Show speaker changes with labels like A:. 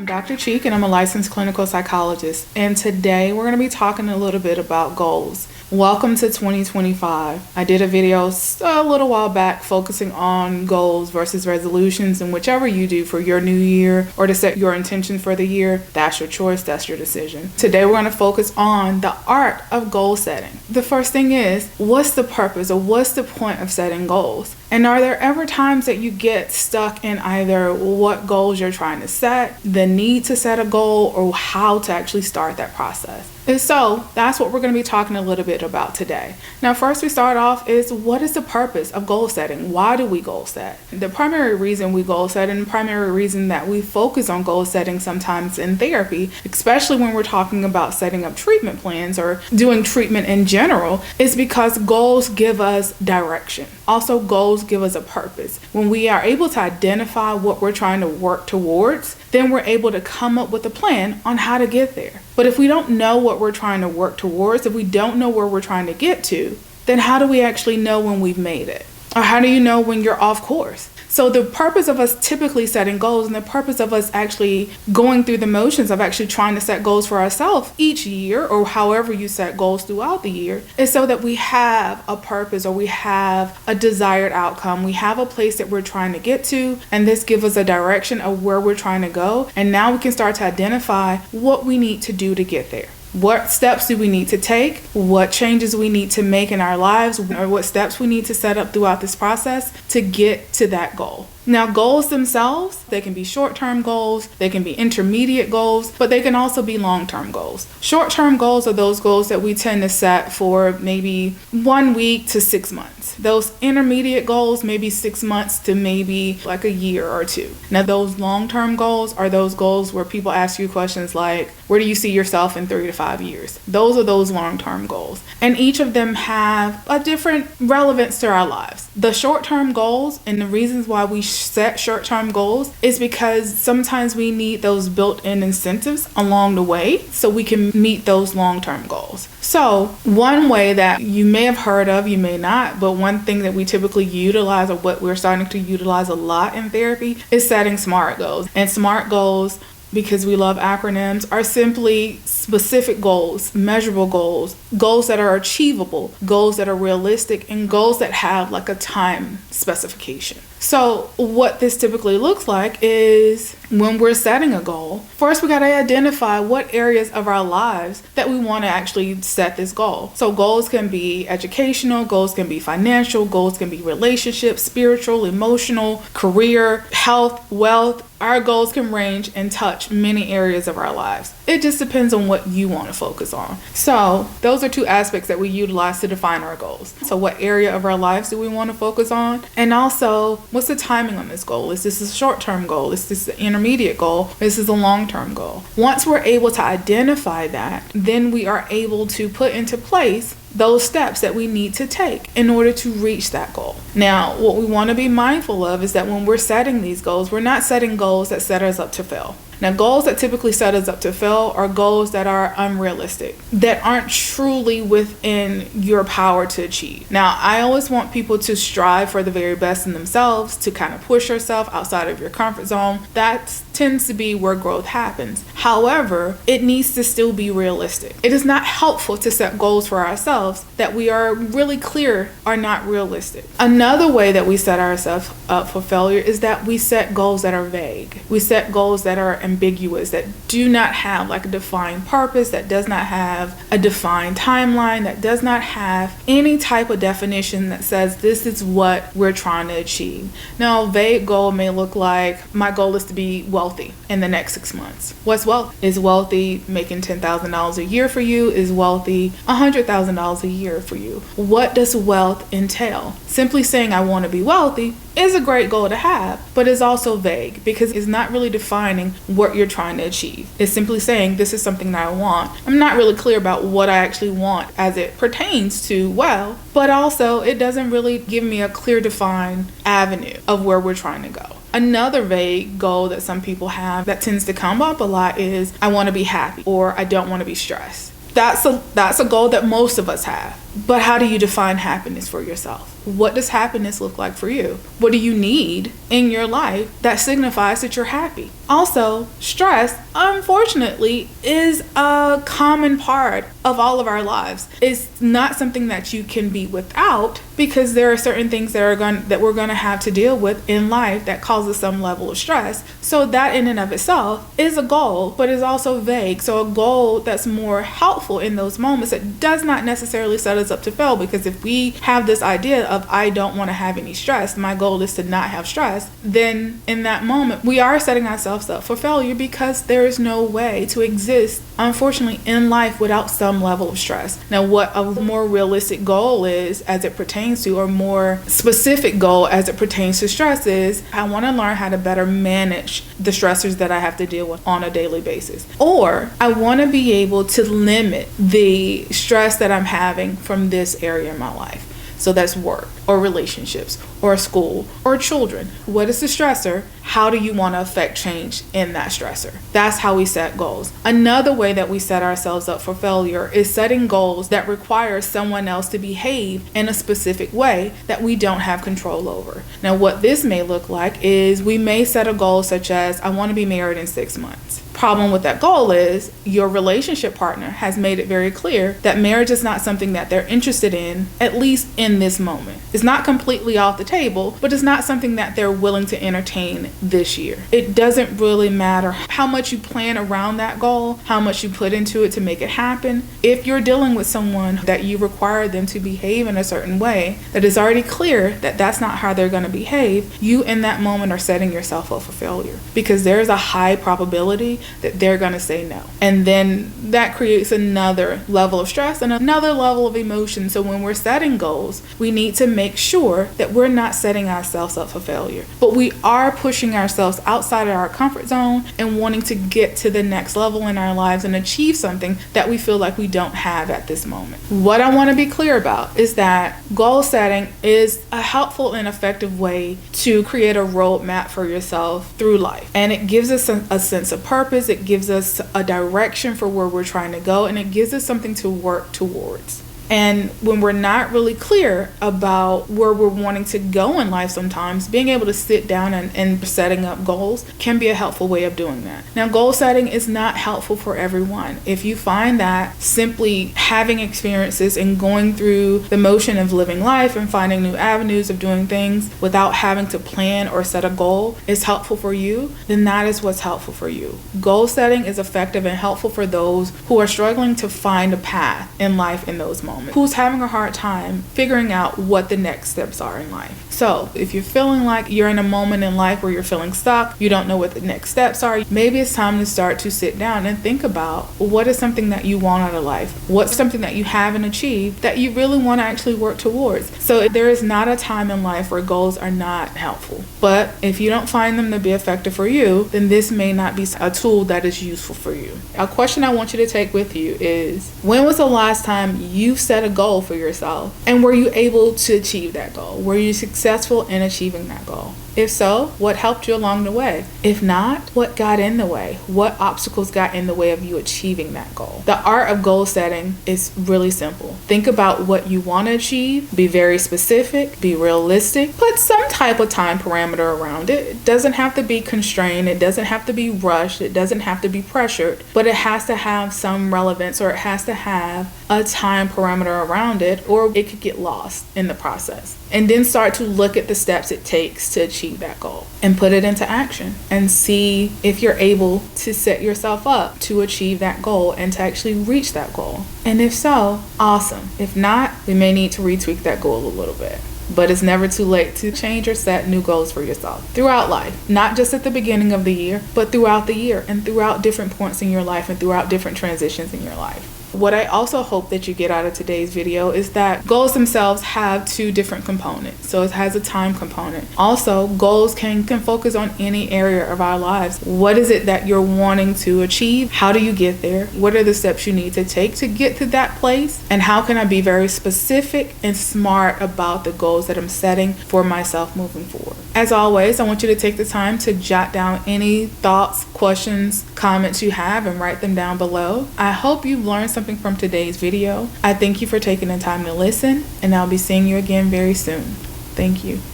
A: I'm Dr. Cheek and I'm a licensed clinical psychologist. And today we're going to be talking a little bit about goals. Welcome to 2025. I did a video a little while back focusing on goals versus resolutions, and whichever you do for your new year or to set your intention for the year, that's your choice, that's your decision. Today we're going to focus on the art of goal setting. The first thing is, what's the purpose or what's the point of setting goals? And are there ever times that you get stuck in either what goals you're trying to set, the need to set a goal, or how to actually start that process? And so that's what we're going to be talking a little bit about today. Now, first we start off is, what is the purpose of goal setting? Why do we goal set? The primary reason we goal set, and the primary reason that we focus on goal setting sometimes in therapy, especially when we're talking about setting up treatment plans or doing treatment in general, is because goals give us direction. Also, goals give us a purpose. When we are able to identify what we're trying to work towards, then we're able to come up with a plan on how to get there. But if we don't know what we're trying to work towards, if we don't know where we're trying to get to, then how do we actually know when we've made it? Or how do you know when you're off course? So the purpose of us typically setting goals, and the purpose of us actually going through the motions of actually trying to set goals for ourselves each year, or however you set goals throughout the year, is so that we have a purpose, or we have a desired outcome. We have a place that we're trying to get to, and this gives us a direction of where we're trying to go. And now we can start to identify what we need to do to get there. What steps do we need to take? What changes we need to make in our lives, or what steps we need to set up throughout this process to get to that goal. Now, goals themselves, they can be short-term goals, they can be intermediate goals, but they can also be long-term goals. Short-term goals are those goals that we tend to set for maybe 1 week to 6 months. Those intermediate goals, maybe 6 months to maybe like a year or two. Now, those long-term goals are those goals where people ask you questions like, where do you see yourself in 3 to 5 years? Those are those long-term goals. And each of them have a different relevance to our lives. The short-term goals, and the reasons why we set short-term goals, is because sometimes we need those built-in incentives along the way so we can meet those long-term goals. So one way that you may have heard of, you may not, but one thing that we typically utilize, or what we're starting to utilize a lot in therapy, is setting SMART goals. And SMART goals, because we love acronyms, are simply specific goals, measurable goals, goals that are achievable, goals that are realistic, and goals that have like a time specification. So what this typically looks like is, when we're setting a goal, first we got to identify what areas of our lives that we want to actually set this goal. So goals can be educational, goals can be financial, goals can be relationships, spiritual, emotional, career, health, wealth. Our goals can range and touch many areas of our lives. It just depends on what you want to focus on. So those are two aspects that we utilize to define our goals. So what area of our lives do we want to focus on? And also, what's the timing on this goal? Is this a short-term goal? Is this an intermediate goal? This is a long-term goal. Once we're able to identify that, then we are able to put into place those steps that we need to take in order to reach that goal. Now, what we want to be mindful of is that when we're setting these goals, we're not setting goals that set us up to fail. Now, goals that typically set us up to fail are goals that are unrealistic, that aren't truly within your power to achieve. Now, I always want people to strive for the very best in themselves, to kind of push yourself outside of your comfort zone. That tends to be where growth happens. However, it needs to still be realistic. It is not helpful to set goals for ourselves that we are really clear are not realistic. Another way that we set ourselves up for failure is that we set goals that are vague. We set goals that are ambiguous, that do not have like a defined purpose, that does not have a defined timeline, that does not have any type of definition that says this is what we're trying to achieve. Now, a vague goal may look like, my goal is to be wealthy in the next 6 months. What's wealth? Is wealthy making $10,000 a year for you? Is wealthy $100,000 a year for you? What does wealth entail? Simply saying I want to be wealthy is a great goal to have, but it's also vague because it's not really defining what you're trying to achieve. It's simply saying this is something that I want. I'm not really clear about what I actually want as it pertains to wealth, but also it doesn't really give me a clear defined avenue of where we're trying to go. Another vague goal that some people have that tends to come up a lot is I want to be happy, or I don't want to be stressed. That's a goal that most of us have. But how do you define happiness for yourself? What does happiness look like for you? What do you need in your life that signifies that you're happy? Also, stress, unfortunately, is a common part of all of our lives. It's not something that you can be without, because there are certain things that we're going to have to deal with in life that causes some level of stress. So that in and of itself is a goal, but is also vague. So a goal that's more helpful in those moments, it does not necessarily set us up to fail, because if we have this idea of I don't want to have any stress, my goal is to not have stress, then in that moment we are setting ourselves up for failure, because there is no way to exist, unfortunately, in life without some level of stress. Now, what a more realistic goal is as it pertains to, or more specific goal as it pertains to stress, is I want to learn how to better manage the stressors that I have to deal with on a daily basis. Or I want to be able to limit the stress that I'm having from this area in my life. So that's work or relationships or school or children. What is the stressor? How do you want to affect change in that stressor? That's how we set goals. Another way that we set ourselves up for failure is setting goals that require someone else to behave in a specific way that we don't have control over. Now, what this may look like is we may set a goal such as, I want to be married in 6 months. Problem with that goal is your relationship partner has made it very clear that marriage is not something that they're interested in, at least in this moment. It's not completely off the table, but it's not something that they're willing to entertain this year. It doesn't really matter how much you plan around that goal, how much you put into it to make it happen. If you're dealing with someone that you require them to behave in a certain way, that is already clear that that's not how they're going to behave, you in that moment are setting yourself up for failure, because there's a high probability that they're going to say no. And then that creates another level of stress and another level of emotion. So when we're setting goals, we need to make sure that we're not setting ourselves up for failure, but we are pushing ourselves outside of our comfort zone and wanting to get to the next level in our lives and achieve something that we feel like we don't have at this moment. What I want to be clear about is that goal setting is a helpful and effective way to create a roadmap for yourself through life. And it gives us a sense of purpose. It gives us a direction for where we're trying to go, and it gives us something to work towards. And when we're not really clear about where we're wanting to go in life, sometimes being able to sit down and setting up goals can be a helpful way of doing that. Now, goal setting is not helpful for everyone. If you find that simply having experiences and going through the motion of living life and finding new avenues of doing things without having to plan or set a goal is helpful for you, then that is what's helpful for you. Goal setting is effective and helpful for those who are struggling to find a path in life in those moments, who's having a hard time figuring out what the next steps are in life. So if you're feeling like you're in a moment in life where you're feeling stuck, you don't know what the next steps are, maybe it's time to start to sit down and think about what is something that you want out of life. What's something that you haven't achieved that you really want to actually work towards. So there is not a time in life where goals are not helpful. But if you don't find them to be effective for you, then this may not be a tool that is useful for you. A question I want you to take with you is, when was the last time you set a goal for yourself, and were you able to achieve that goal? Were you successful in achieving that goal? If so, what helped you along the way? If not, what got in the way? What obstacles got in the way of you achieving that goal? The art of goal setting is really simple. Think about what you want to achieve, be very specific, be realistic, put some type of time parameter around it. It doesn't have to be constrained, it doesn't have to be rushed, it doesn't have to be pressured, but it has to have some relevance, or it has to have a time parameter around it, or it could get lost in the process. And then start to look at the steps it takes to achieve that goal and put it into action and see if you're able to set yourself up to achieve that goal and to actually reach that goal. And if so, awesome. If not, we may need to retweak that goal a little bit. But it's never too late to change or set new goals for yourself throughout life, not just at the beginning of the year, but throughout the year and throughout different points in your life and throughout different transitions in your life. What I also hope that you get out of today's video is that goals themselves have two different components. So it has a time component. Also, goals can focus on any area of our lives. What is it that you're wanting to achieve? How do you get there? What are the steps you need to take to get to that place? And how can I be very specific and smart about the goals that I'm setting for myself moving forward? As always, I want you to take the time to jot down any thoughts, questions, comments you have and write them down below. I hope you've learned something from today's video. I thank you for taking the time to listen, and I'll be seeing you again very soon. Thank you.